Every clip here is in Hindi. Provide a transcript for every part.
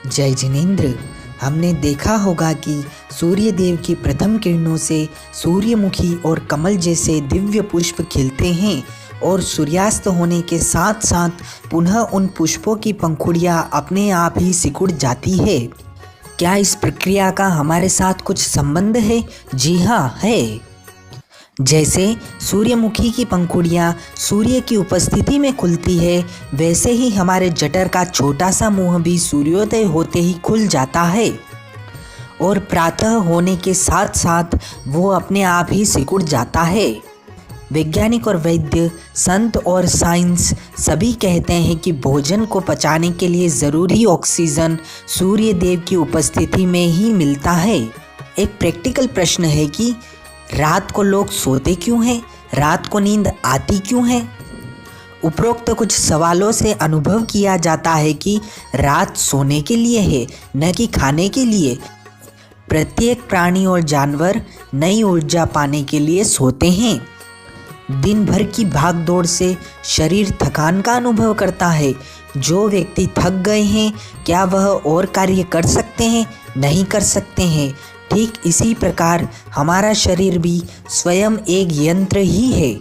जय जिनेंद्र। हमने देखा होगा कि सूर्य देव की प्रथम किरणों से सूर्यमुखी और कमल जैसे दिव्य पुष्प खिलते हैं और सूर्यास्त होने के साथ साथ पुनः उन पुष्पों की पंखुड़ियां अपने आप ही सिकुड़ जाती है। क्या इस प्रक्रिया का हमारे साथ कुछ संबंध है? जी हाँ, है। जैसे सूर्यमुखी की पंखुड़ियाँ सूर्य की उपस्थिति में खुलती है, वैसे ही हमारे जठर का छोटा सा मुंह भी सूर्योदय होते ही खुल जाता है और प्रातः होने के साथ साथ वो अपने आप ही सिकुड़ जाता है। वैज्ञानिक और वैद्य, संत और साइंस सभी कहते हैं कि भोजन को पचाने के लिए ज़रूरी ऑक्सीजन सूर्य देव की उपस्थिति में ही मिलता है। एक प्रैक्टिकल प्रश्न है कि रात को लोग सोते क्यों हैं? रात को नींद आती क्यों है? उपरोक्त कुछ सवालों से अनुभव किया जाता है कि रात सोने के लिए है, न कि खाने के लिए। प्रत्येक प्राणी और जानवर नई ऊर्जा पाने के लिए सोते हैं। दिन भर की भागदौड़ से शरीर थकान का अनुभव करता है। जो व्यक्ति थक गए हैं, क्या वह और कार्य कर सकते हैं? नहीं कर सकते हैं। ठीक इसी प्रकार हमारा शरीर भी स्वयं एक यंत्र ही है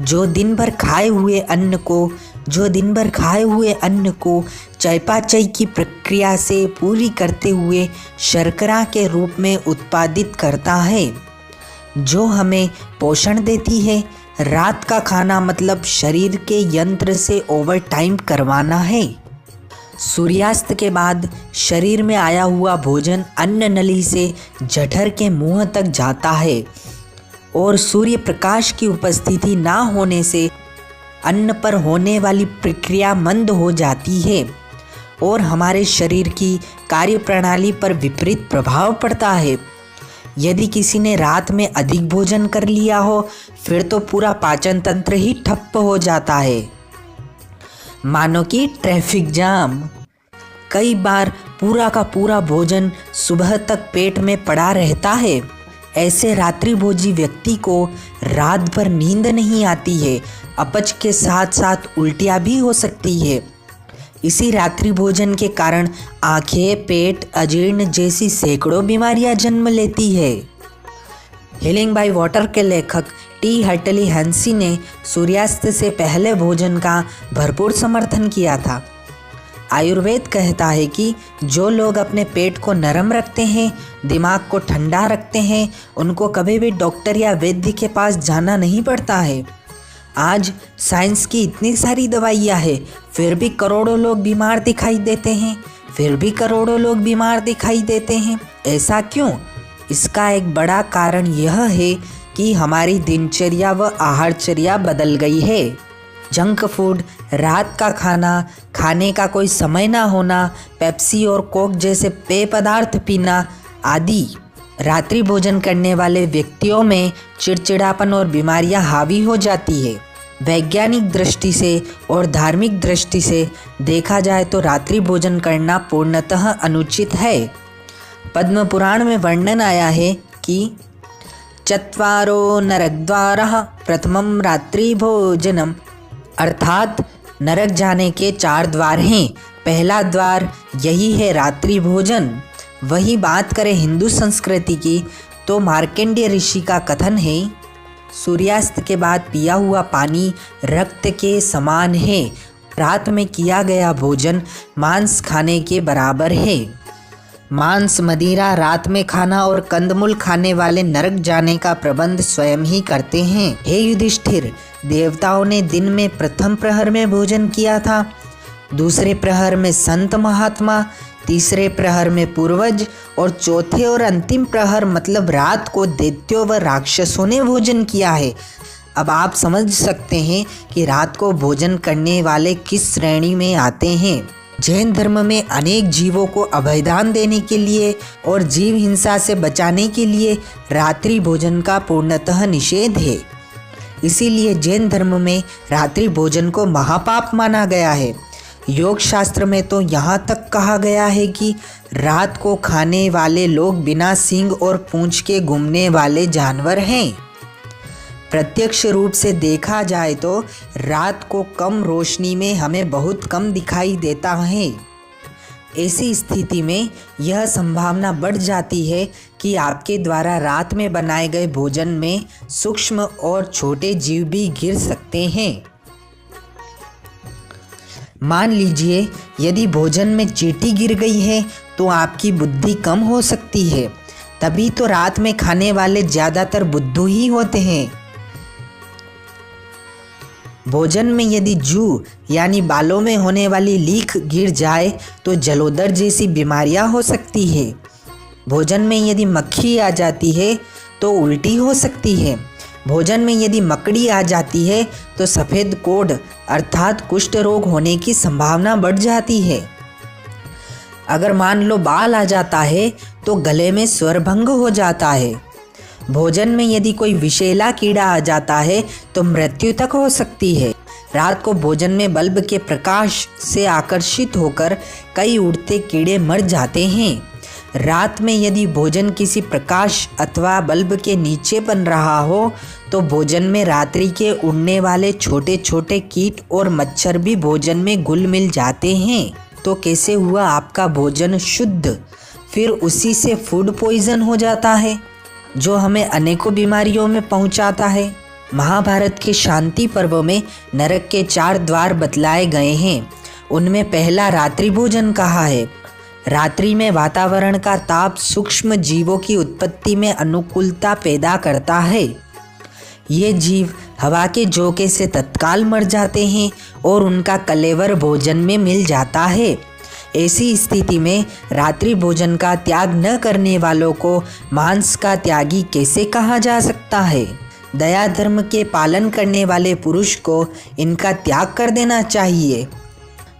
जो दिन भर खाए हुए अन्न को चयापचय की प्रक्रिया से पूरी करते हुए शर्करा के रूप में उत्पादित करता है, जो हमें पोषण देती है। रात का खाना मतलब शरीर के यंत्र से ओवरटाइम करवाना है। सूर्यास्त के बाद शरीर में आया हुआ भोजन अन्न नली से जठर के मुंह तक जाता है और सूर्य प्रकाश की उपस्थिति ना होने से अन्न पर होने वाली प्रक्रिया मंद हो जाती है और हमारे शरीर की कार्यप्रणाली पर विपरीत प्रभाव पड़ता है। यदि किसी ने रात में अधिक भोजन कर लिया हो, फिर तो पूरा पाचन तंत्र ही ठप्प हो जाता है, मानो कि ट्रैफिक जाम। कई बार पूरा का पूरा भोजन सुबह तक पेट में पड़ा रहता है। ऐसे रात्रिभोजी व्यक्ति को रात भर नींद नहीं आती है। अपच के साथ साथ उल्टियाँ भी हो सकती है। इसी रात्रि भोजन के कारण आंखें, पेट, अजीर्ण जैसी सैकड़ों बीमारियां जन्म लेती है। हीलिंग बाय वाटर के लेखक टी हर्टली हंसी ने सूर्यास्त से पहले भोजन का भरपूर समर्थन किया था। आयुर्वेद कहता है कि जो लोग अपने पेट को नरम रखते हैं, दिमाग को ठंडा रखते हैं, उनको कभी भी डॉक्टर या वैद्य के पास जाना नहीं पड़ता है। आज साइंस की इतनी सारी दवाइयाँ हैं, फिर भी करोड़ों लोग बीमार दिखाई देते हैं। ऐसा क्यों? इसका एक बड़ा कारण यह है कि हमारी दिनचर्या व आहारचर्या बदल गई है। जंक फूड, रात का खाना, खाने का कोई समय ना होना, पेप्सी और कोक जैसे पेय पदार्थ पीना आदि। रात्रि भोजन करने वाले व्यक्तियों में चिड़चिड़ापन और बीमारियां हावी हो जाती है। वैज्ञानिक दृष्टि से और धार्मिक दृष्टि से देखा जाए तो रात्रि भोजन करना पूर्णतः अनुचित है। पद्म पुराण में वर्णन आया है कि चत्वारो नरकद्वारः प्रथमं रात्रि भोजनम, अर्थात नरक जाने के 4 द्वार हैं। पहला द्वार यही है रात्रि भोजन। वही बात करें हिंदू संस्कृति की तो मार्कंडेय ऋषि का कथन है, सूर्यास्त के बाद पिया हुआ पानी रक्त के समान है। रात में किया गया भोजन मांस खाने के बराबर है। मांस, मदिरा रात में खाना और कंदमूल खाने वाले नरक जाने का प्रबंध स्वयं ही करते हैं। हे युधिष्ठिर, देवताओं ने दिन में प्रथम प्रहर में भोजन किया था, दूसरे प्रहर में संत महात्मा, तीसरे प्रहर में पूर्वज और चौथे और अंतिम प्रहर मतलब रात को दैत्यों व राक्षसों ने भोजन किया है। अब आप समझ सकते हैं कि रात को भोजन करने वाले किस श्रेणी में आते हैं। जैन धर्म में अनेक जीवों को अभयदान देने के लिए और जीव हिंसा से बचाने के लिए रात्रि भोजन का पूर्णतः निषेध है। इसीलिए जैन धर्म में रात्रि भोजन को महापाप माना गया है। योग शास्त्र में तो यहाँ तक कहा गया है कि रात को खाने वाले लोग बिना सींग और पूंछ के घूमने वाले जानवर हैं। प्रत्यक्ष रूप से देखा जाए तो रात को कम रोशनी में हमें बहुत कम दिखाई देता है। ऐसी स्थिति में यह संभावना बढ़ जाती है कि आपके द्वारा रात में बनाए गए भोजन में सूक्ष्म और छोटे जीव भी गिर सकते हैं। मान लीजिए यदि भोजन में चींटी गिर गई है तो आपकी बुद्धि कम हो सकती है, तभी तो रात में खाने वाले ज़्यादातर बुद्धू ही होते हैं। भोजन में यदि जू यानी बालों में होने वाली लीख गिर जाए तो जलोदर जैसी बीमारियां हो सकती है। भोजन में यदि मक्खी आ जाती है तो उल्टी हो सकती है। भोजन में यदि मकड़ी आ जाती है तो सफ़ेद कोढ़ अर्थात कुष्ठ रोग होने की संभावना बढ़ जाती है। अगर मान लो बाल आ जाता है तो गले में स्वरभंग हो जाता है। भोजन में यदि कोई विषैला कीड़ा आ जाता है तो मृत्यु तक हो सकती है। रात को भोजन में बल्ब के प्रकाश से आकर्षित होकर कई उड़ते कीड़े मर जाते हैं। रात में यदि भोजन किसी प्रकाश अथवा बल्ब के नीचे बन रहा हो तो भोजन में रात्रि के उड़ने वाले छोटे छोटे कीट और मच्छर भी भोजन में घुल मिल जाते हैं। तो कैसे हुआ आपका भोजन शुद्ध? फिर उसी से फूड पॉइजन हो जाता है जो हमें अनेकों बीमारियों में पहुंचाता है। महाभारत के शांति पर्व में नरक के 4 द्वार बतलाए गए हैं। उनमें पहला रात्रि भोजन कहा है। रात्रि में वातावरण का ताप सूक्ष्म जीवों की उत्पत्ति में अनुकूलता पैदा करता है। ये जीव हवा के झोंके से तत्काल मर जाते हैं और उनका कलेवर भोजन में मिल जाता है। ऐसी स्थिति में रात्रि भोजन का त्याग न करने वालों को मांस का त्यागी कैसे कहा जा सकता है? दया धर्म के पालन करने वाले पुरुष को इनका त्याग कर देना चाहिए।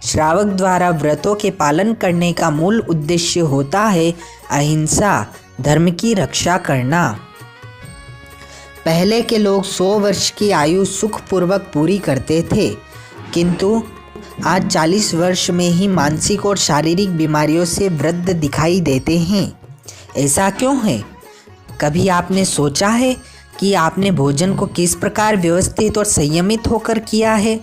श्रावक द्वारा व्रतों के पालन करने का मूल उद्देश्य होता है अहिंसा, धर्म की रक्षा करना। पहले के लोग 100 वर्ष की आयु सुखपूर्वक पूरी करते थे, किंतु आज 40 वर्ष में ही मानसिक और शारीरिक बीमारियों से वृद्ध दिखाई देते हैं। ऐसा क्यों है? कभी आपने सोचा है कि आपने भोजन को किस प्रकार व्यवस्थित और संयमित होकर किया है?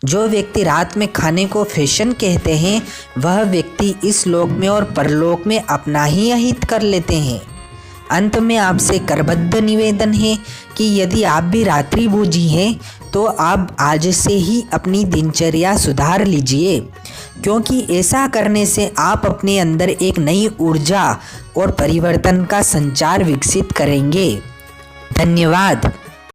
जो व्यक्ति रात में खाने को फैशन कहते हैं वह व्यक्ति इस लोक में और परलोक में अपना ही अहित कर लेते हैं। अंत में आपसे करबद्ध निवेदन है कि यदि आप भी रात्रि भोजी हैं तो आप आज से ही अपनी दिनचर्या सुधार लीजिए, क्योंकि ऐसा करने से आप अपने अंदर एक नई ऊर्जा और परिवर्तन का संचार विकसित करेंगे। धन्यवाद।